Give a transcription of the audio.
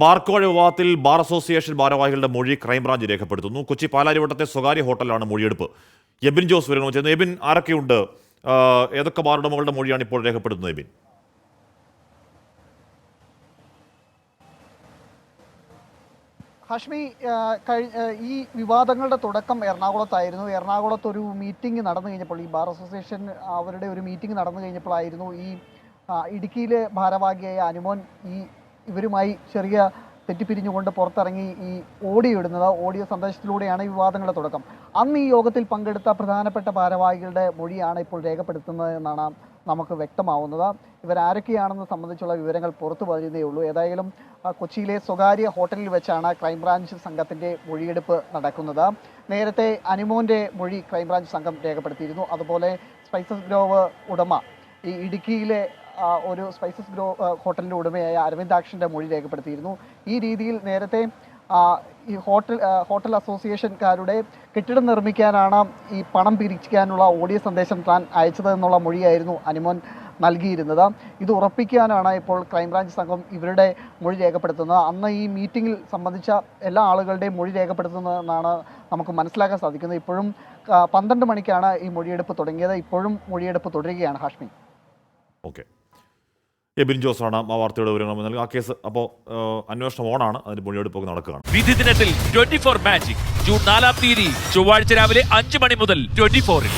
ബാർക്കോഴ വിവാദത്തിൽ bar association ഭാരവാഹികളുടെ മൊഴി ക്രൈംബ്രാഞ്ച് രേഖപ്പെടുത്തുന്നു. കൊച്ചി പാലാരിവട്ടത്തെ സ്വകാര്യ ഹോട്ടലാണ് മൊഴിയെടുപ്പ്. എബിൻ ജോസ് വിവരങ്ങൾ ചെയ്യുന്നു. എബിൻ, ആരൊക്കെയുണ്ട്? ഏതൊക്കെ ബാർ ഉടമകളുടെ മൊഴിയാണ് ഇപ്പോൾ രേഖപ്പെടുത്തുന്നത്? എബിൻ, ഹാഷ്മി, ഈ വിവാദങ്ങളുടെ തുടക്കം എറണാകുളത്തായിരുന്നു. എറണാകുളത്ത് ഒരു മീറ്റിംഗ് നടന്നു കഴിഞ്ഞപ്പോൾ, ഈ ബാർ അസോസിയേഷൻ അവരുടെ ഒരു മീറ്റിംഗ് നടന്നു കഴിഞ്ഞപ്പോഴായിരുന്നു ഈ ഇടുക്കിയിലെ ഭാരവാഹിയായ അനുമോൻ ഇവരുമായി ചെറിയ തെറ്റിപ്പിരിഞ്ഞുകൊണ്ട് പുറത്തിറങ്ങി ഈ ഓഡിയോ ഇടുന്നത്. ഓഡിയോ സന്ദേശത്തിലൂടെയാണ് ഈ വിവാദങ്ങളുടെ തുടക്കം. അന്ന് ഈ യോഗത്തിൽ പങ്കെടുത്ത പ്രധാനപ്പെട്ട ഭാരവാഹികളുടെ മൊഴിയാണ് ഇപ്പോൾ രേഖപ്പെടുത്തുന്നത് എന്നാണ് നമുക്ക് വ്യക്തമാവുന്നത്. ഇവരാരൊക്കെയാണെന്ന് സംബന്ധിച്ചുള്ള വിവരങ്ങൾ പുറത്തു വരുന്നേ ഉള്ളൂ. ഏതായാലും കൊച്ചിയിലെ സ്വകാര്യ ഹോട്ടലിൽ വെച്ചാണ് ക്രൈംബ്രാഞ്ച് സംഘത്തിൻ്റെ മൊഴിയെടുപ്പ് നടക്കുന്നത്. നേരത്തെ അനുമോൻ്റെ മൊഴി ക്രൈംബ്രാഞ്ച് സംഘം രേഖപ്പെടുത്തിയിരുന്നു. അതുപോലെ സ്പൈസസ് ഗ്രോവ് ഉടമ, ഈ ഇടുക്കിയിലെ ഒരു സ്പൈസസ് ഹോട്ടലിൻ്റെ ഉടമയായ അരവിന്ദാക്ഷൻ്റെ മൊഴി രേഖപ്പെടുത്തിയിരുന്നു. ഈ രീതിയിൽ നേരത്തെ ഈ ഹോട്ടൽ അസോസിയേഷൻകാരുടെ കെട്ടിടം നിർമ്മിക്കാനാണ് ഈ പണം പിരിക്കാനുള്ള ഓഡിയോ സന്ദേശം താൻ അയച്ചത് എന്നുള്ള മൊഴിയായിരുന്നു അനുമോൻ നൽകിയിരുന്നത്. ഇത് ഉറപ്പിക്കാനാണ് ഇപ്പോൾ ക്രൈംബ്രാഞ്ച് സംഘം ഇവരുടെ മൊഴി രേഖപ്പെടുത്തുന്നത്. അന്ന് ഈ മീറ്റിങ്ങിൽ സംബന്ധിച്ച എല്ലാ ആളുകളുടെയും മൊഴി രേഖപ്പെടുത്തുന്നതെന്നാണ് നമുക്ക് മനസ്സിലാക്കാൻ സാധിക്കുന്നത്. ഇപ്പോഴും 12 മണിക്കാണ് ഈ മൊഴിയെടുപ്പ് തുടങ്ങിയത്. ഇപ്പോഴും മൊഴിയെടുപ്പ് തുടരുകയാണ്. ഹാഷ്മി, ഓക്കെ. എബിൻ ജോസാണ് ആ വാർത്തയുടെ വിവരങ്ങൾ നൽകുക. ആ കേസ് അപ്പോൾ അന്വേഷണം ഓണാണ്, അതിന്റെ മൊഴിയെടുപ്പൊക്കെ നടക്കുകയാണ്. വിധി ദിനത്തിൽ 24 മാജിക് ജൂൺ 4 ചൊവ്വാഴ്ച രാവിലെ 5 മണി മുതൽ 24-ൽ.